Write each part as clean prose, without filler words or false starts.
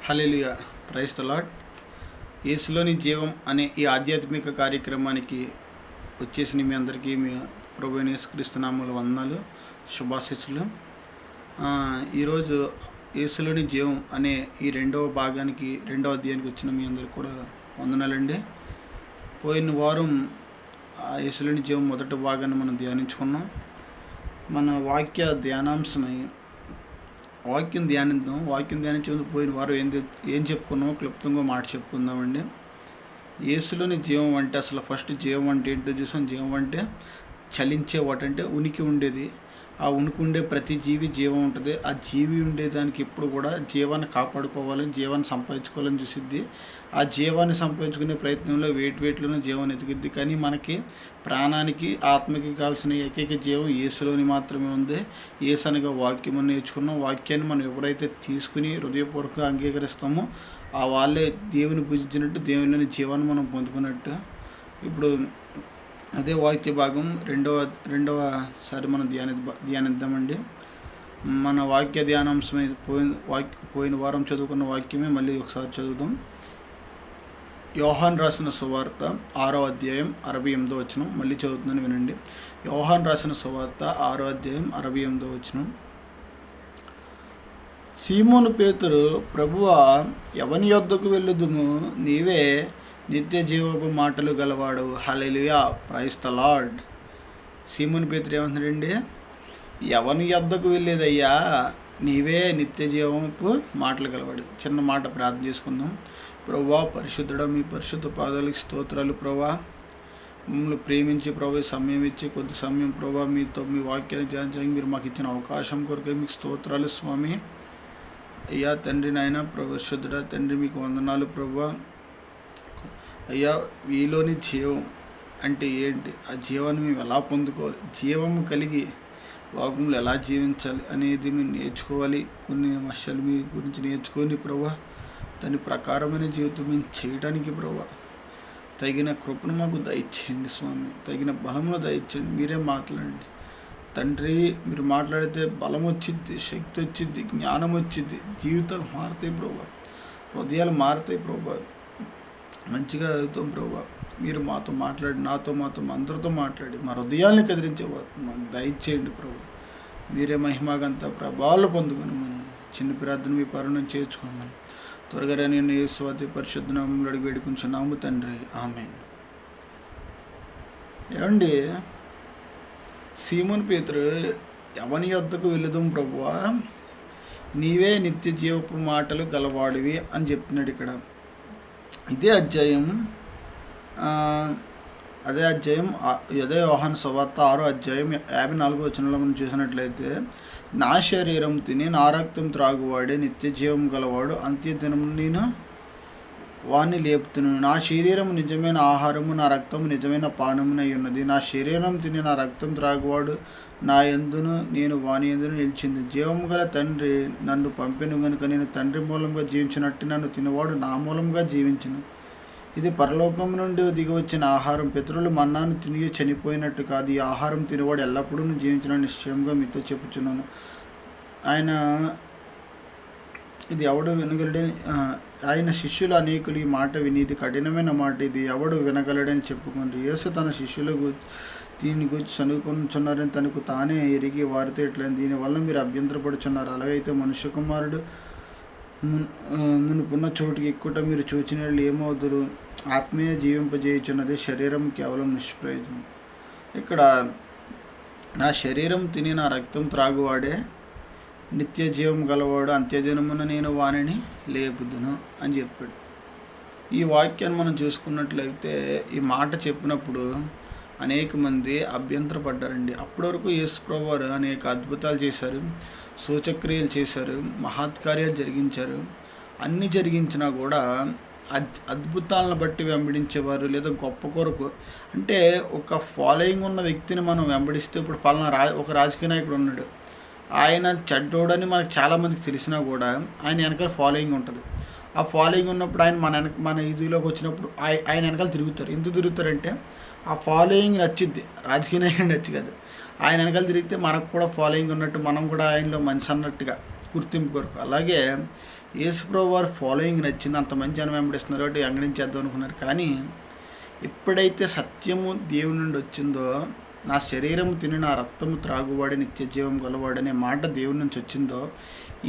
Hallelujah, praise the Lord. యేసులోని జీవం అనే ఈ ఆధ్యాత్మిక కార్యక్రమానికి వచ్చేసిన మీ అందరికీ మీ ప్రభువైన యేసుక్రీస్తు నామములో వందనాలు, శుభాశీస్సులు. ఈరోజు యేసులోని జీవం అనే ఈ రెండవ అధ్యాయానికి వచ్చిన మీ అందరికి కూడా వందనాలండి. పోయిన వారం యేసులోని జీవం మొదటి భాగాన్ని మనం ధ్యానించుకున్నాం. మన వాక్యం ధ్యానిద్దాం. వాక్యం ధ్యానించే పోయిన వారం ఏం చెప్పుకున్నామో క్లుప్తంగా మాట చెప్పుకుందామండి. యేసులోని జీవం అంటే అసలు ఫస్ట్ జీవం అంటే ఏంటో చూసాం. జీవం అంటే చలించే వాటంటే ఉనికి ఉండేది. ఆ ఉనికి ఉండే ప్రతి జీవి జీవం ఉంటుంది. ఆ జీవి ఉండేదానికి ఎప్పుడు కూడా జీవాన్ని కాపాడుకోవాలని, జీవాన్ని సంపాదించుకోవాలని చూసిద్ది. ఆ జీవాన్ని సంపాదించుకునే ప్రయత్నంలో వేటిలోనూ జీవాన్ని ఎతికిద్ది. కానీ మనకి ప్రాణానికి, ఆత్మకి కావాల్సిన ఏకైక జీవం యేసులోని మాత్రమే ఉంది. యేసు అనగా వాక్యం అని నేర్చుకున్నాం. వాక్యాన్ని మనం ఎవరైతే తీసుకుని హృదయపూర్వకంగా అంగీకరిస్తామో ఆ వాళ్ళే దేవుని పూజించినట్టు, దేవునిలోని జీవాన్ని మనం పొందుకున్నట్టు. ఇప్పుడు అదే వాక్య భాగం రెండవసారి మనం ధ్యానిద్దామండి. మన వాక్య ధ్యానాంశమై పోయిన వారం చదువుకున్న వాక్యమే మళ్ళీ ఒకసారి చదువుదాం. యోహాను రాసిన సువార్త 6వ అధ్యాయం 68వ వచనం. మళ్ళీ చదువుతున్నాను, వినండి. యోహాను రాసిన సువార్త 6వ అధ్యాయం 68వ వచనం. సీమోను పేతురు, ప్రభువా, ఎవని యొద్దకు వెళ్ళుదుము? నీవే నిత్య జీవపు మాటలు గలవాడు. హల్లెలూయా, ప్రైజ్ ద లార్డ్. సీమోను పేతురు ఏమంటున్నాడండి? ఎవని యొద్దకు వెళ్ళేదయ్యా? నీవే నిత్య జీవపు మాటలు గలవాడు. చిన్న మాట ప్రార్థన చేసుకుందాం. ప్రభువా, పరిశుద్ధుడా, మీ పరిశుద్ధ పాదాలకు స్తోత్రాలు. ప్రభువా, మమ్మల్ని ప్రేమించి ప్రభు సమయం ఇచ్చి కొద్ది సమయం ప్రభు మీతో మీ వాక్యాన్ని ధ్యానించడానికి మీరు మాకు ఇచ్చిన అవకాశం కొరకే మీకు స్తోత్రాలు స్వామి. అయ్యా తండ్రి, నాయన పరిశుద్ధుడా తండ్రి, మీకు వందనాలు. ప్రభువా, అయ్యా మీలోని జీవం అంటే ఏంటి? ఆ జీవాన్ని మేము ఎలా పొందుకోవాలి? జీవము కలిగి లోకంలో ఎలా జీవించాలి అనేది మేము నేర్చుకోవాలి. కొన్ని విషయాలు మీ గురించి నేర్చుకొని ప్రభా దాని ప్రకారమైన జీవితం మేము చేయడానికి ప్రభా తగిన కృపను మాకు దయచేయండి స్వామి. తగిన బలమును దయచేయండి. మీరే మాట్లాడండి తండ్రి. మీరు మాట్లాడితే బలం వచ్చిద్ది, శక్తి వచ్చిద్ది, జ్ఞానం వచ్చిద్ది, జీవితాలు మారుతాయి ప్రభా, హృదయాలు మారుతాయి ప్రభా. మంచిగా చదువుతాం ప్రభా. మీరు మాతో మాట్లాడి, మాతో అందరితో మాట్లాడి మా హృదయాల్ని కదిలించే మాకు దయచేయండి ప్రభా. మీరే మహిమగంతా ప్రభావాలు పొందుకున్నామని చిన్న ప్రార్థన మీ పరుణం చేర్చుకోమని త్వరగా నేను యేసు పరిశుద్ధ నామములో అడిగి వేడుకుంటున్నాము తండ్రి, ఆమేన్. ఏమండి, సీమోను పేతురు, ఎవని యొద్దకు వెళ్ళుదాం ప్రభువా? నీవే నిత్య జీవపు మాటలు గలవాడివి అని చెప్తున్నాడు ఇక్కడ. ఇదే అధ్యాయం అదే యోహాను సువార్త 6వ అధ్యాయం 54వ వచనంలో మనం చూసినట్లయితే, నా శరీరం తిని నా రక్తం త్రాగువాడే నిత్య జీవం గలవాడు, అంత్యదినము నేను వాణ్ణి లేపుతున్నాను. నా శరీరం నిజమైన ఆహారము, నా రక్తము నిజమైన పానమునై ఉన్నది. నా శరీరం తిని నా రక్తం త్రాగువాడు నా యందును, నేను వాని యందును నిలిచింది. జీవము గల తండ్రి నన్ను పంపెను గనుక నేను తండ్రి మూలంగా జీవించినట్టు నన్ను తినవాడు నా మూలంగా జీవించును. ఇది పరలోకం నుండి దిగివచ్చిన ఆహారం. పితరులు మన్నాను తిని చనిపోయినట్టు కాదు. ఈ ఆహారం తినవాడు ఎల్లప్పుడూ జీవించిన నిశ్చయంగా మీతో చెప్పుచున్నాను. ఇది ఎవడు వినగలడని ఆయన శిష్యులు అనేకులు ఈ మాట విని, ఇది కఠినమైన మాట, ఇది ఎవడు వినగలడని చెప్పుకుంది. యేసు తన శిష్యులకు దీన్ని గురించి చదువుకుంటున్నారని తనకు తానే ఎరిగి వారితో ఇట్లని, దీనివల్ల మీరు అభ్యంతరపడుచున్నారు. అలాగైతే మనుష్య కుమారుడు మునుపున్న చోటుకి ఎక్కుట మీరు చూచిన ఏమవుదురు? ఆత్మీయ జీవింపజేయుచున్నది, శరీరం కేవలం నిష్ప్రయోజనం. ఇక్కడ నా శరీరం తిని నా రక్తం త్రాగువాడే నిత్య జీవం గలవాడు, అంత్యదినమున నేను వానిని లేపుదును అని చెప్పాడు. ఈ వాక్యాన్ని మనం చూసుకున్నట్లయితే ఈ మాట చెప్పినప్పుడు అనేక మంది అభ్యంతరపడ్డారండి. అప్పటి వరకు యేసు ప్రభువారు అనేక అద్భుతాలు చేశారు, సూచక్రియలు చేశారు, మహత్కార్యాలు జరిగించారు. అన్నీ జరిగించినా కూడా అద్భుతాలను బట్టి వెంబడించేవారు, లేదా గొప్ప కొరకు అంటే ఒక ఫాలోయింగ్ ఉన్న వ్యక్తిని మనం వెంబడిస్తే, ఇప్పుడు పలానా ఒక రాజకీయ నాయకుడు ఉన్నాడు, ఆయన చెడ్డోడని మనకు చాలామందికి తెలిసినా కూడా ఆయన వెనకాల ఫాలోయింగ్ ఉంటుంది. ఆ ఫాలోయింగ్ ఉన్నప్పుడు ఆయన మన ఇదిలోకి వచ్చినప్పుడు ఆయన వెనకాల తిరుగుతారు. ఎందుకు తిరుగుతారంటే ఆ ఫాలోయింగ్ నచ్చిద్ది, రాజకీయ నాయకుడు నచ్చి కాదు. ఆయన వెనకాల తిరిగితే మనకు కూడా ఫాలోయింగ్ ఉన్నట్టు, మనం కూడా ఆయనలో మనిషి అన్నట్టుగా గుర్తింపు కొరకు. అలాగే యేసుప్రభు వారి ఫాలోయింగ్ నచ్చింది, అంతమంది జనం వెంబడిస్తున్నారు కాబట్టి వెంబడించేద్దాం అనుకున్నారు. కానీ ఎప్పుడైతే సత్యము దేవుని నుండి వచ్చిందో, నా శరీరము తిని నా రక్తము త్రాగువాడి నిత్య జీవం గలవాడనే మాట దేవుని నుంచి వచ్చిందో,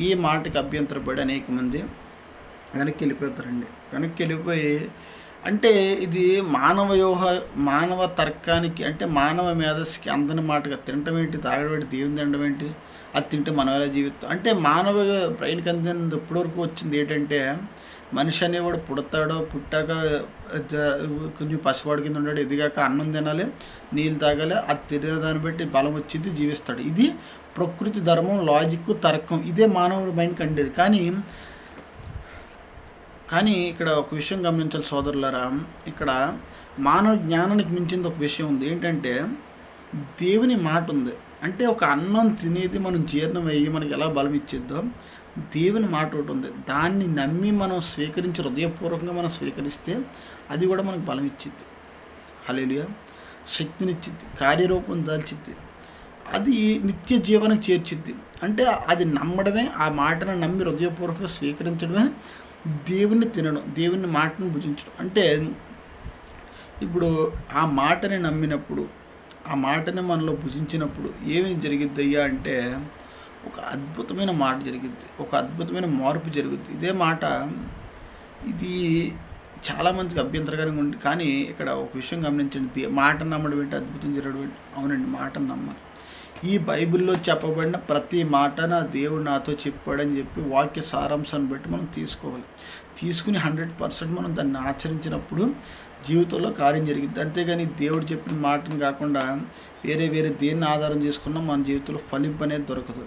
ఈ మాటకి అభ్యంతరపడి అనేక మంది వెనక్కి వెళ్ళిపోతారండి. వెనక్కి వెళ్ళిపోయి అంటే ఇది మానవ తర్కానికి, అంటే మానవ మేధస్సుకి అందని మాటగా తినటం ఏంటి, తాగడం ఏంటి, దేవుని తినడం ఏంటి, అది తింటే మనం ఎలా జీవిస్తాం అంటే మానవ బ్రెయిన్కి అందిన ఇప్పటివరకు వచ్చింది ఏంటంటే, మనిషి అనేవాడు పుట్టాక కొంచెం పసివాడి కింద ఉన్నాడు, ఎదిగాక అన్నం తినాలి, నీళ్ళు తాగాలి, అది తినే దాన్ని బట్టి బలం వచ్చింది, జీవిస్తాడు. ఇది ప్రకృతి ధర్మం, లాజిక్, తర్కం, ఇదే మానవుడి మైండ్కి అండేది. కానీ ఇక్కడ ఒక విషయం గమనించాలి సోదరులారా, ఇక్కడ మానవ జ్ఞానానికి మించింది ఒక విషయం ఉంది. ఏంటంటే దేవుని మాట ఉంది. అంటే ఒక అన్నం తినేది మనం జీర్ణం అయ్యి మనకి ఎలా బలం ఇచ్చిద్దో, దేవుని మాట ఒకటి ఉంది. దాన్ని నమ్మి మనం స్వీకరించి, హృదయపూర్వకంగా మనం స్వీకరిస్తే అది కూడా మనకు బలం ఇచ్చిద్ది. హల్లెలూయా. శక్తినిచ్చిద్ది, కార్యరూపం దాల్చిద్ది, అది నిత్య జీవనం చేర్చిద్ది. అంటే అది నమ్మడమే, ఆ మాటను నమ్మి హృదయపూర్వకంగా స్వీకరించడమే దేవుణ్ణి తినడం, దేవుని మాటను భుజించడం. అంటే ఇప్పుడు ఆ మాటని నమ్మినప్పుడు, ఆ మాటని మనలో భుజించినప్పుడు ఏమి జరిగిద్ది అయ్యా అంటే, ఒక అద్భుతమైన మాట జరిగిద్ది, ఒక అద్భుతమైన మార్పు జరుగుద్ది. ఇదే మాట ఇది చాలామందికి అభ్యంతరకరంగా ఉంది. కానీ ఇక్కడ ఒక విషయం గమనించండి, మాట నమ్మడం ఏంటి, అద్భుతం జరగడం ఏంటి? అవునండి, మాటను నమ్మాలి. ఈ బైబిల్లో చెప్పబడిన ప్రతి మాట నా దేవుడు నాతో చెప్పాడని చెప్పి వాక్య సారాంశాన్ని బట్టి మనం తీసుకోవాలి. తీసుకుని 100% మనం దాన్ని ఆచరించినప్పుడు జీవితంలో కార్యం జరిగింది. అంతేగాని దేవుడు చెప్పిన మాటను కాకుండా వేరే దేన్ని ఆధారం చేసుకున్నా మన జీవితంలో ఫలింపు అనేది దొరకదు.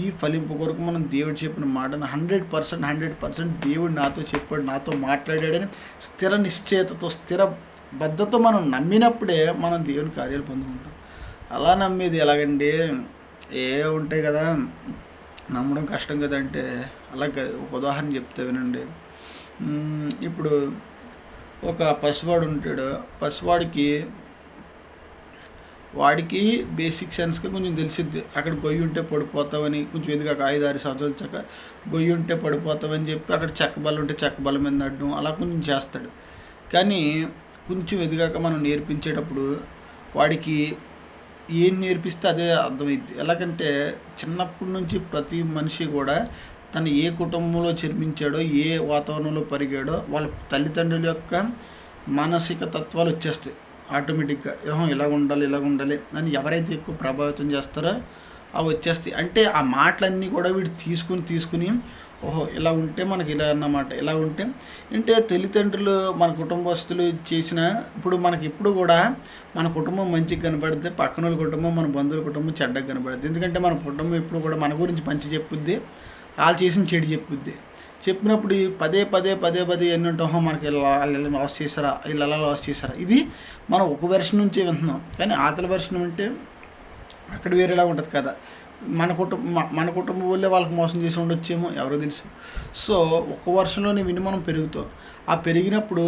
ఈ ఫలింపు కొరకు మనం దేవుడు చెప్పిన మాటను 100% దేవుడు నాతో చెప్పాడు, నాతో మాట్లాడాడని స్థిర నిశ్చయతతో, స్థిర బద్ధతో మనం నమ్మినప్పుడే మనం దేవుని కార్యాలు పొందుకుంటాం. అలా నమ్మేది ఎలాగండి, ఉంటాయి కదా, నమ్మడం కష్టం కదంటే, అలాగే ఒక ఉదాహరణ చెప్తే వినండి. ఇప్పుడు ఒక పసివాడు ఉంటాడు, వాడికి బేసిక్ సెన్స్గా కొంచెం తెలిసిద్ది, అక్కడ గొయ్యి ఉంటే పడిపోతావని, కొంచెం ఎదిగాక 5-6 సంవత్సరాలు వచ్చాక గొయ్యి ఉంటే పడిపోతావని చెప్పి అక్కడ చెక్క బల్ల ఉంటే చెక్క బల్ల మీద నడడం అలా కొంచెం చేస్తాడు. కానీ కొంచెం ఎదిగాక మనం నేర్పించేటప్పుడు వాడికి ఏం నేర్పిస్తే అదే అర్థమైద్ది. ఎలాగంటే చిన్నప్పటి నుంచి ప్రతి మనిషి కూడా తను ఏ కుటుంబంలో జన్మించాడో, ఏ వాతావరణంలో పెరిగాడో, వాళ్ళ తల్లిదండ్రుల యొక్క మానసిక తత్వాలు వచ్చేస్తాయి ఆటోమేటిక్గా. ఇలాగ ఉండాలి అని ఎవరైతే ఎక్కువ ప్రభావితం చేస్తారో అవి వచ్చేస్తాయి. అంటే ఆ మాటలన్నీ కూడా వీడు తీసుకుని ఓహో ఇలా ఉంటే మనకి ఇలా అన్నమాట, ఇలా ఉంటే అంటే తల్లిదండ్రులు, మన కుటుంబస్తులు చేసిన, ఇప్పుడు మనకి ఎప్పుడు కూడా మన కుటుంబం మంచిగా కనపడితే పక్కన వాళ్ళ కుటుంబం, మన బంధువుల కుటుంబం చెడ్డగా కనపడుద్ది. ఎందుకంటే మన కుటుంబం ఎప్పుడు కూడా మన గురించి మంచి చెప్పుద్ది, వాళ్ళు చేసిన చెడు చెప్పుద్ది. చెప్పినప్పుడు పదే ఎన్ని ఉంటామో మనకి ఇలా లాస్ చేశారా, ఇలా లాస్ చేశారా, ఇది మనం ఒక వెర్షన్ నుంచే వింటున్నాం. కానీ ఆతల వెర్షన్ అంటే అక్కడ వేరేలా ఉంటుంది కదా. మన కుటుంబం వల్లే వాళ్ళకి మోసం చేసి ఉండొచ్చేమో, ఎవరో తెలుసు. సో ఒక్క వర్షంలోనే విని మనం పెరుగుతాం. ఆ పెరిగినప్పుడు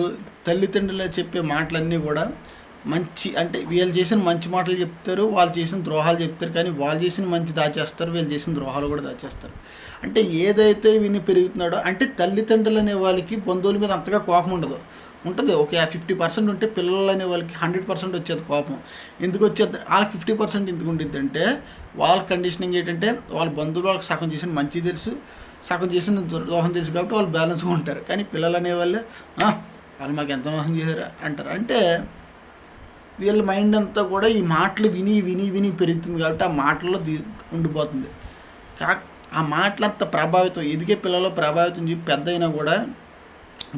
తల్లిదండ్రులు చెప్పే మాటలన్నీ కూడా మంచి, అంటే వీళ్ళు చేసిన మంచి మాటలు చెప్తారు, వాళ్ళు చేసిన ద్రోహాలు చెప్తారు. కానీ వాళ్ళు చేసిన మంచి దాచేస్తారు, వీళ్ళు చేసిన ద్రోహాలు కూడా దాచేస్తారు. అంటే ఏదైతే విని పెరుగుతున్నాడో, అంటే తల్లిదండ్రులు అనే వాళ్ళకి బంధువుల మీద అంతగా కోపం ఉంటుంది. ఒక 50% ఉంటే పిల్లలు అనే వాళ్ళకి 100% వచ్చేది కోపం. ఎందుకు వచ్చేది? వాళ్ళకి 50% ఎందుకు ఉండిద్ది అంటే, వాళ్ళ కండిషనింగ్ ఏంటంటే, వాళ్ళ బంధువులు వాళ్ళకి సగం చేసిన మంచి తెలుసు, సగం చేసిన ద్రోహం తెలుసు, కాబట్టి వాళ్ళు బ్యాలెన్స్గా ఉంటారు. కానీ పిల్లలు అనేవాళ్ళు వాళ్ళు మాకు ఎంత మోసం చేశారు అంటారు. అంటే వీళ్ళ మైండ్ అంతా కూడా ఈ మాటలు విని పెరుగుతుంది, కాబట్టి ఆ మాటల్లో ఉండిపోతుంది. ఆ మాటలంతా ప్రభావితం, ఎదిగే పిల్లలు ప్రభావితం చెప్పి పెద్ద అయినా కూడా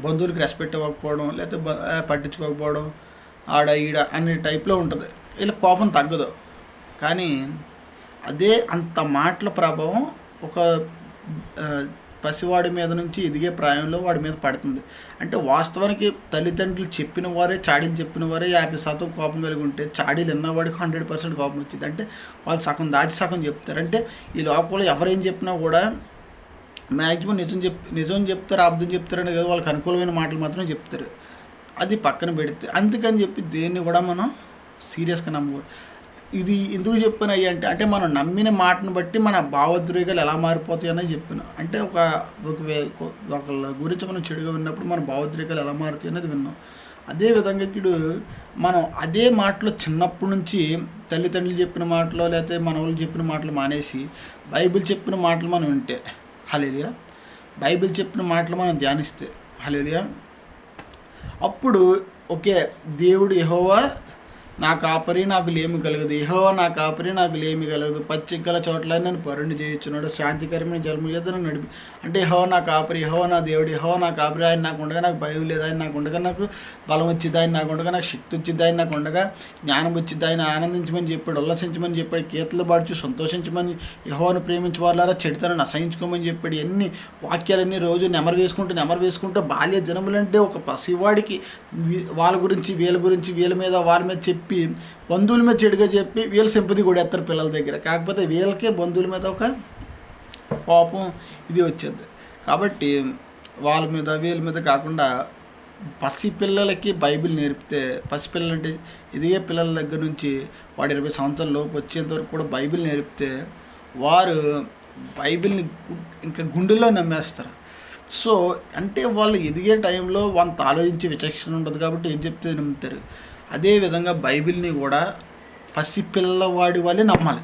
బంధువులకి రెస్పెక్ట్ ఇవ్వకపోవడం, లేకపోతే పట్టించుకోకపోవడం, ఆడ ఈడ అనే టైప్లో ఉంటుంది. వీళ్ళ కోపం తగ్గదు. కానీ అదే అంత మాటల ప్రభావం ఒక పసివాడి మీద నుంచి ఎదిగే ప్రాయంలో వాడి మీద పడుతుంది. అంటే వాస్తవానికి తల్లిదండ్రులు చెప్పిన వారే, చాడీలు చెప్పిన వారే 50% కోపం కలిగి ఉంటే, చాడీలు విన్నవాడికి 100% కోపం వచ్చింది. అంటే వాళ్ళు సగం దాచి సగం చెప్తారు. అంటే ఈ లోకంలో ఎవరేం చెప్పినా కూడా మ్యాక్సిమం నిజం చెప్తారు, అబద్ధం చెప్తారని కదా, వాళ్ళకి అనుకూలమైన మాటలు మాత్రమే చెప్తారు. అది పక్కన పెడితే అందుకని చెప్పి దేన్ని కూడా మనం సీరియస్గా నమ్మకూడదు. ఇది ఎందుకు చెప్పాను అయ్యి అంటే మనం నమ్మిన మాటను బట్టి మన భావోద్వేగాలు ఎలా మారిపోతాయి అనేది చెప్పాను. అంటే ఒకళ్ళ గురించి మనం చెడుగా విన్నప్పుడు మన భావోద్వేగాలు ఎలా మారుతాయి అనేది విన్నాం. అదేవిధంగా ఇప్పుడు మనం అదే మాటలు చిన్నప్పటి నుంచి తల్లిదండ్రులు చెప్పిన మాటలు లేకపోతే మన వాళ్ళు చెప్పిన మాటలు మానేసి బైబిల్ చెప్పిన మాటలు మనం వింటే, హల్లెలూయా, బైబిల్ చెప్పిన మాటలు మనం ధ్యానిస్తే, హల్లెలూయా, అప్పుడు ఓకే, దేవుడు యెహోవా నా కాపరి నాకు లేమి కలగదు, యెహోవా నా కాపరి నాకు లేమి కలగదు, పచ్చిక గల చోట్ల నన్ను పరుణి చేయించున్నాడు, శాంతికరమైన జలముల యొద్ద నన్ను నడిపి. అంటే యెహోవా నా కాపరి, యెహోవా నా దేవుడు, యెహోవా నా కాపరి, ఆయన నాకు ఉండగా నాకు భయం లేదు, ఆయన నాకు ఉండగా నాకు బలం వచ్చింది, ఆయన నాకు ఉండగా నాకు శక్తి వచ్చింది, ఆయన నాకు ఉండగా జ్ఞానం వచ్చింది, ఆయన ఆనందించమని చెప్పాడు, ఉల్లసించమని చెప్పాడు, కీర్తనలు పాడుచు సంతోషించమని, యెహోవాను ప్రేమించే వాళ్ళారా చెడుతనని అసహించుకోమని చెప్పాడు. ఎన్ని వాక్యాలన్నీ రోజు నెమరు వేసుకుంటూ బాల్య జనములంటే ఒక పసివాడికి వాళ్ళ గురించి వీళ్ళ మీద వాళ్ళ మీద చెప్పి బంధువుల మీద చెడుగా చెప్పి వీళ్ళ సింపతి కూడా ఎత్తారు పిల్లల దగ్గర. కాకపోతే వీళ్ళకే బంధువుల మీద ఒక కోపం ఇది వచ్చేది. కాబట్టి వాళ్ళ మీద వీళ్ళ మీద కాకుండా పసిపిల్లలకి బైబిల్ నేర్పితే, పసిపిల్లలు అంటే ఎదిగే పిల్లల దగ్గర నుంచి వాడు 20 సంవత్సరాల లోపు వచ్చేంత వరకు కూడా బైబిల్ నేర్పితే వారు బైబిల్ని ఇంకా గుండెల్లో నమ్మేస్తారు. సో అంటే వాళ్ళు ఎదిగే టైంలో వాళ్ళంత ఆలోచించే విచక్షణ ఉండదు కాబట్టి ఏం చెప్తే నమ్ముతారు. అదేవిధంగా బైబిల్ని కూడా పసిపిల్లవాడి వాళ్ళే నమ్మాలి.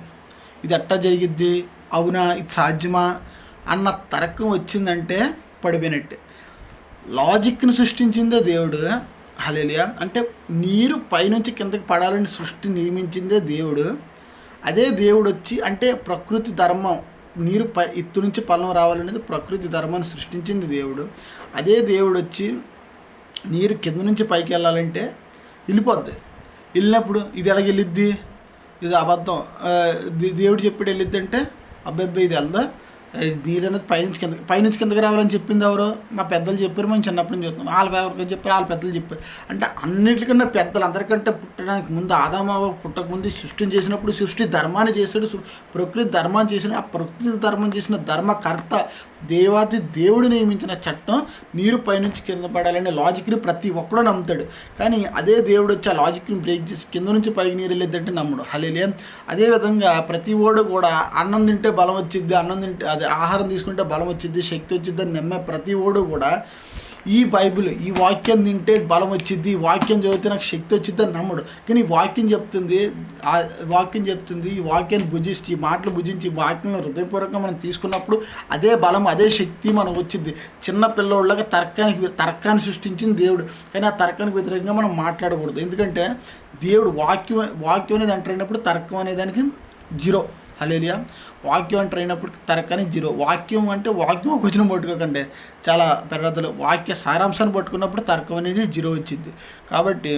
ఇది ఎట్టా జరిగిద్ది, అవునా, ఇది సాధ్యమా అన్న తర్కం వచ్చిందంటే పడిపోయినట్టే. లాజిక్ని సృష్టించిందే దేవుడు, హల్లెలూయా. అంటే నీరు పైనుంచి కిందకి పడాలని సృష్టి నియమించిందే దేవుడు. అదే దేవుడు వచ్చి అంటే ప్రకృతి ధర్మం, నీరు ఎత్తు నుంచి పల్లం రావాలనేది ప్రకృతి ధర్మాన్ని సృష్టించింది దేవుడు. అదే దేవుడు వచ్చి నీరు కింద నుంచి పైకి వెళ్ళాలంటే వెళ్ళిపోద్ది. వెళ్ళినప్పుడు ఇది ఎలాగ వెళ్ళిద్ది, ఇది అబద్ధం, దేవుడు చెప్పాడు వెళ్ళిద్ది అంటే అబ్బాయి ఇది వెళ్దా, నీరు అనేది పైనుంచి కిందకి రావాలని చెప్పింది ఎవరో మా పెద్దలు చెప్పారు, మనం చిన్నప్పటి నుంచి చూస్తున్నాం. ఎవరికైనా చెప్పారు, వాళ్ళ పెద్దలు చెప్పారు. అంటే అన్నిటికన్నా పెద్దలు అందరికంటే పుట్టడానికి ముందు ఆదాము పుట్టక ముందు సృష్టిని చేసినప్పుడు సృష్టి ధర్మాన్ని చేశాడు, ప్రకృతి ధర్మాన్ని చేసిన ఆ ప్రకృతి ధర్మం చేసిన ధర్మకర్త దేవాది దేవుడు నియమించిన చట్టం నీరు పైనుంచి కింద పడాలనే లాజిక్ని ప్రతి ఒక్కడూ నమ్ముతాడు. కానీ అదే దేవుడు వచ్చి ఆ లాజిక్ని బ్రేక్ చేసి కింద నుంచి పైకి నీరు వెళ్ళిద్దంటే నమ్ముడు, హల్లెలూయా. అదేవిధంగా ప్రతి ఓడు కూడా అన్నం తింటే బలం వచ్చిద్ది, అన్నం తింటే అదే ఆహారం తీసుకుంటే బలం వచ్చిద్ది, శక్తి వచ్చిద్ది అని నమ్మే ప్రతి ఓడు కూడా ఈ బైబిల్ ఈ వాక్యం తింటే బలం వచ్చిద్ది, ఈ వాక్యం చదివితే నాకు శక్తి వచ్చిద్ది అని నమ్మడు. కానీ ఈ వాక్యం చెప్తుంది ఈ వాక్యాన్ని భుజించి, ఈ మాటలు భుజించి, ఈ వాక్యం హృదయపూర్వకంగా మనం తీసుకున్నప్పుడు అదే బలం అదే శక్తి మనకు వచ్చింది. చిన్న పిల్లోళ్ళగా తర్కాన్ని సృష్టించింది దేవుడు. కానీ ఆ తర్కానికి వ్యతిరేకంగా మనం మాట్లాడకూడదు. ఎందుకంటే దేవుడు వాక్యం అనేది ఎంటర్ అయినప్పుడు తర్కం అనే దానికి జీరో, హల్లెలూయా. వాక్యం ఎంటర్ అయినప్పుడు తర్కానికి జీరో. వాక్యం అంటే వాక్యం ఒక వచనం పట్టుకోకండి, చాలా పెద్దలు వాక్య సారాంశాన్ని పట్టుకున్నప్పుడు తర్కం అనేది జీరో వచ్చింది. కాబట్టి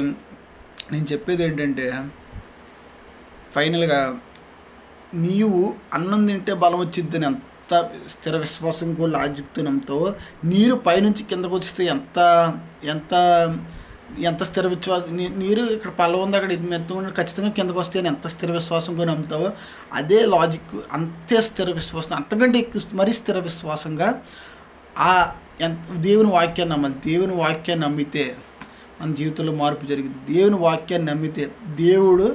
నేను చెప్పేది ఏంటంటే ఫైనల్గా నీవు అన్నం తింటే బలం వచ్చిద్దని ఎంత స్థిర విశ్వాసంతో లాజిక్తో నమ్ముతావో, నీరు పైనుంచి కిందకు వస్తే ఎంత ఎంత ఎంత స్థిర విశ్వాసం, నీరు ఇక్కడ పల్ల ఉంది అక్కడ ఇది మెత్త ఖచ్చితంగా కిందకు వస్తే అని ఎంత స్థిర విశ్వాసంగా నమ్ముతావో అదే లాజిక్, అంతే స్థిర విశ్వాసం, అంతకంటే ఎక్కువ మరీ స్థిర విశ్వాసంగా దేవుని వాక్యాన్ని నమ్మాలి. దేవుని వాక్యాన్ని నమ్మితే మన జీవితంలో మార్పు జరిగింది. దేవుని వాక్యాన్ని నమ్మితే దేవుడు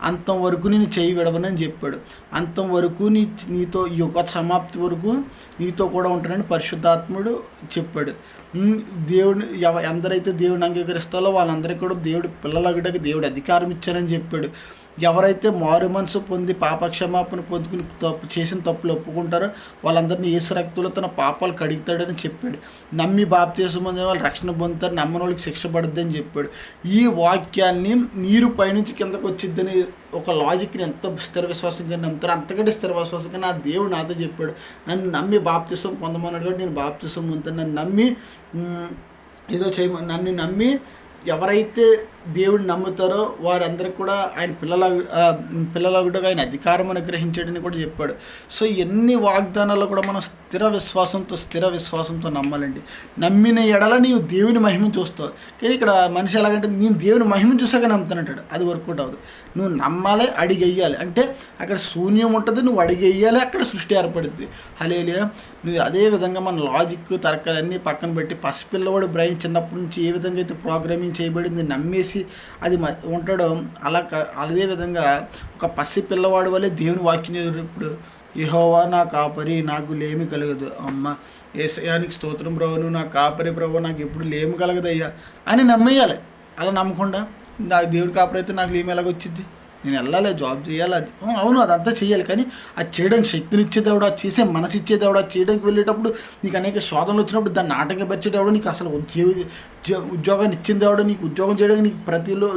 అంతం వరకు నేను చేయి విడవనని చెప్పాడు. అంతం వరకు నీతో యుగ సమాప్తి వరకు నీతో కూడా ఉంటానని పరిశుద్ధాత్ముడు చెప్పాడు. దేవుడు ఎందరైతే దేవుడిని అంగీకరిస్తారో వాళ్ళందరికీ కూడా దేవుడు పిల్లలగడకి దేవుడు అధికారం ఇచ్చారని చెప్పాడు. ఎవరైతే మారు మనసు పొంది పాపక్షమాపణ పొందుకుని చేసిన తప్పులు ఒప్పుకుంటారో వాళ్ళందరినీ యేసు రక్తంలో తన పాపాలు కడుగుతాడని చెప్పాడు. నమ్మి బాప్తిసం పొందిన వాళ్ళు రక్షణ పొందుతారు, నమ్మని వాళ్ళకి శిక్ష పడుద్ది అని చెప్పాడు. ఈ వాక్యాన్ని నీరు పైనుంచి కిందకు వచ్చిద్దని ఒక లాజిక్ని ఎంత స్థిర విశ్వాసంగా నమ్ముతారు, అంతకంటే స్థిర విశ్వాసంగా నా దేవుడు నాతో చెప్పాడు. నన్ను నమ్మి బాప్తిసం పొందమన్నాడు కాబట్టి నేను బాప్తిసం పొందుతాను. నన్ను నమ్మి నన్ను నమ్మి ఎవరైతే దేవుడిని నమ్ముతారో వారందరికీ కూడా ఆయన పిల్లలగుడుగా ఆయన అధికారం అనుగ్రహించాడని కూడా చెప్పాడు. సో ఎన్ని వాగ్దానాల్లో కూడా మనం స్థిర విశ్వాసంతో నమ్మాలండి. నమ్మిన ఎడల నీవు దేవుని మహిమను చూస్తావు. కానీ ఇక్కడ మనిషి ఎలాగంటే నేను దేవుని మహిమను చూసాక నమ్ముతానంటాడు, అది వర్కౌట్ అవ్వదు. నువ్వు నమ్మాలి, అడిగెయ్యాలి. అంటే అక్కడ శూన్యం ఉంటుంది, నువ్వు అడిగెయ్యాలి, అక్కడ సృష్టి ఏర్పడుద్ది, హల్లెలూయా. నువ్వు అదేవిధంగా మన లాజిక్ తర్కాలన్నీ పక్కన పెట్టి పసిపిల్లవాడు బ్రెయిన్ చిన్నప్పటి నుంచి ఏ విధంగా అయితే ప్రోగ్రామింగ్ చేయబడింది నమ్మేసి చేసి అది ఉంటాడో అదే విధంగా ఒక పసి పిల్లవాడి వల్లే దేవుని వాక్యం చదివినప్పుడు యెహోవా నా కాపరి నాకు లేమి కలగదు. అమ్మ యేసయ్యానికి స్తోత్రం ప్రభు, నువ్వు నా కాపరి ప్రభు, నాకు ఎప్పుడు లేమి కలగదయ్యా అని నమ్మేయాలి. అలా నమ్మకుండా నాకు దేవుడి కాపరి అయితే నాకు లేమి ఎలాగొచ్చింది, నేను వెళ్ళాలి, జాబ్ చేయాలి, అది అవును అదంతా చేయాలి. కానీ అది చేయడానికి శక్తినిచ్చేదేవాడు, అది చేసే మనసు ఇచ్చేదేవాడు, అది చేయడానికి వెళ్ళేటప్పుడు నీకు అనేక శోధనలు వచ్చినప్పుడు దాన్ని ఆటంకపరిచేదేవాడు, నీకు అసలు ఉద్యోగాన్ని ఇచ్చిందేవాడు, నీకు ఉద్యోగం చేయడానికి నీకు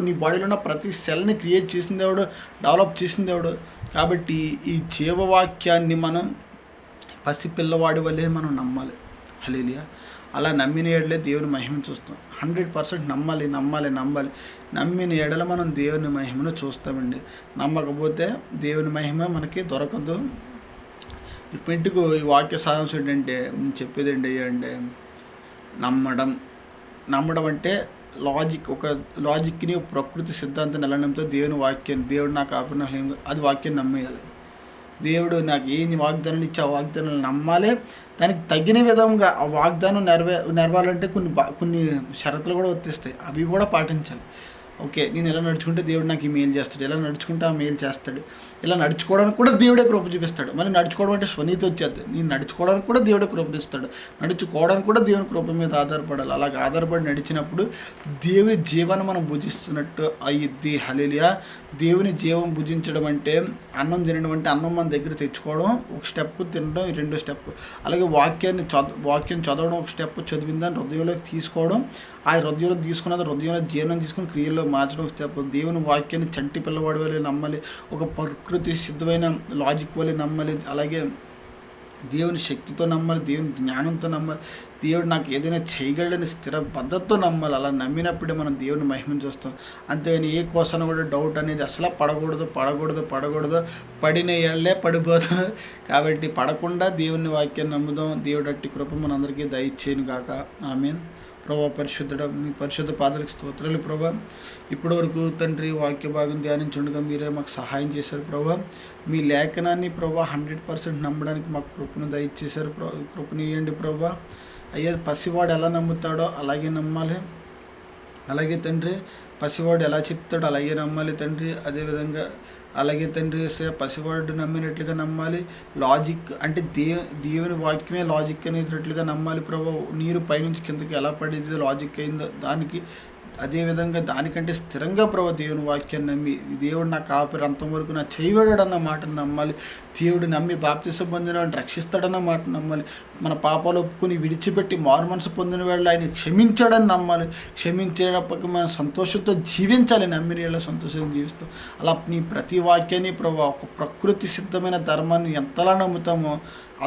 నీ బాడీలో ఉన్న ప్రతి సెల్ని క్రియేట్ చేసిందేవాడు, డెవలప్ చేసిందేవాడు. కాబట్టి ఈ జీవవాక్యాన్ని మనం పసిపిల్లవాడి వల్లే మనం నమ్మాలి. హల్లెలూయా. అలా నమ్మిన ఎడలే దేవుని మహిమను చూస్తాం. 100% నమ్మాలి. నమ్మిన ఎడల మనం దేవుని మహిమను చూస్తామండి. నమ్మకపోతే దేవుని మహిమ మనకి దొరకదు. ఇప్పటికు ఈ వాక్య సారాంశం ఏంటంటే నేను చెప్పేది ఏంటంటే నమ్మడం అంటే లాజిక్ని ప్రకృతి సిద్ధాంతం ఎలా నమ్మితే దేవుని వాక్యాన్ని, దేవుడు నాకు ఆపణ అది వాక్యాన్ని నమ్మేయాలి. దేవుడు నాకు ఏం వాగ్దానాలు ఇచ్చి ఆ వాగ్దానాలు నమ్మాలి. దానికి తగిన విధంగా ఆ వాగ్దానం నెరవేరాలంటే కొన్ని షరతులు కూడా వర్తిస్తాయి, అవి కూడా పాటించాలి. ఓకే, నేను ఎలా నడుచుకుంటే దేవుడు నాకు ఈ మేలు చేస్తాడు, ఎలా నడుచుకుంటే ఆ మేలు చేస్తాడు, ఇలా నడుచుకోవడానికి కూడా దేవుడే కృప చూపిస్తాడు. మళ్ళీ నడుచుకోవడం అంటే స్వనీతి వచ్చేది, నేను నడుచుకోవడానికి కూడా దేవుడే కృప ఇస్తాడు, నడుచుకోవడానికి కూడా దేవుని కృప మీద ఆధారపడాలి. అలాగే ఆధారపడి నడిచినప్పుడు దేవుని జీవాన్ని మనం భుజిస్తున్నట్టు అయ్యిద్ది. హల్లెలూయా. దేవుని జీవం భుజించడం అంటే అన్నం తినడం అంటే అన్నం మన దగ్గర తెచ్చుకోవడం ఒక స్టెప్, తినడం రెండో స్టెప్. అలాగే వాక్యం చదవడం ఒక స్టెప్, చదివిన దాన్ని హృదయంలోకి తీసుకోవడం, ఆ హృదయంలో తీసుకున్నది హృదయంలో జీర్ణం తీసుకుని క్రియల్లో మార్చడం ఒక స్టెప్. దేవుని వాక్యాన్ని చంటి పిల్లవాడి వల్లే నమ్మాలి, ఒక ప్రకృతి సిద్ధమైన లాజిక్ వల్లే నమ్మాలి. అలాగే దేవుని శక్తితో నమ్మాలి, దేవుని జ్ఞానంతో నమ్మాలి, దేవుడు నాకు ఏదైనా చేయగలడని స్థిర బద్ధతో నమ్మాలి. అలా నమ్మినప్పుడే మనం దేవుని మహిమను చూస్తాం. అంతేగాని ఏ క్వశ్చన్ కూడా డౌట్ అనేది అసలు పడకూడదు. పడిన ఏళ్లే పడిపోదు. కాబట్టి పడకుండా దేవుని వాక్యాన్ని నమ్ముదాం. దేవుడు అట్టి కృప మనందరికీ దయచేయను గాక. ఆమేన్. ప్రభా పరిశుద్ధుడ, మీ పరిశుద్ధ పాదాలకు స్తోత్రాలు ప్రభా. ఇప్పటి వరకు తండ్రి వాక్య భాగం ధ్యానించుండగా మీరే మాకు సహాయం చేశారు ప్రభా. మీ లేఖనాన్ని ప్రభా 100% నమ్మడానికి మాకు కృపను దయచేశారు. కృపనియండి ప్రభా. అయ్యా, పసివాడు ఎలా నమ్ముతాడో అలాగే నమ్మాలి. అలాగే తండ్రి పసివాడు ఎలా చెప్తాడో అలాగే నమ్మాలి తండ్రి. అదేవిధంగా అలాగే తండ్రి పసివాడు నమ్మినట్లుగా నమ్మాలి. లాజిక్ అంటే దేవుని వాక్యమే లాజిక్ అనేటట్లుగా నమ్మాలి ప్రభా. నీరు పైనుంచి కిందకి ఎలా పడేది లాజిక్ అయిందో దానికి అదేవిధంగా దానికంటే స్థిరంగా ప్రభా దేవుని వాక్యాన్ని నమ్మి, దేవుడు నా కాపరి అంతవరకు నా చేయబడాడన్న మాటను నమ్మాలి. దేవుడు నమ్మి బాప్తిసం పొందిన వాడిని రక్షిస్తాడన్న మాట నమ్మాలి. మన పాపాలు ఒప్పుకొని విడిచిపెట్టి మారు మనసు పొందిన వాళ్ళు ఆయన క్షమించాడని నమ్మాలి. క్షమించేటప్పటికి మనం సంతోషంతో జీవించాలి. నమ్మిన వాళ్ళ సంతోషంగా జీవిస్తాం. అలా నీ ప్రతి వాక్యాన్ని ప్రభా ఒక ప్రకృతి సిద్ధమైన ధర్మాన్ని ఎంతలా నమ్ముతామో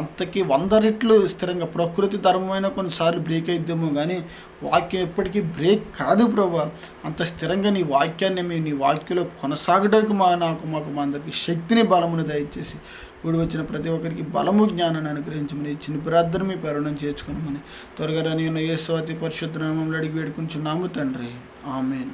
అంతకీ 100 రెట్లు స్థిరంగా. ప్రకృతి ధర్మమైన కొన్నిసార్లు బ్రేక్ అయిద్దామో కానీ వాక్యం ఎప్పటికీ బ్రేక్ కాదు ప్రభా. అంత స్థిరంగా నీ వాక్యాన్ని నీ వాక్యంలో కొనసాగడానికి మాకు మా అందరికీ శక్తిని బలమును దయచేసి కూడి వచ్చిన ప్రతి ఒక్కరికి బలము జ్ఞానాన్ని అనుగ్రహించమని చిన్న ప్రార్థన మీ పేరును చేర్చుకోమని త్వరగా నేను యేసు అతి పరిశుద్ధ నామములో అడిగి వేడుకుంటున్నాము తండ్రి. ఆమేన్.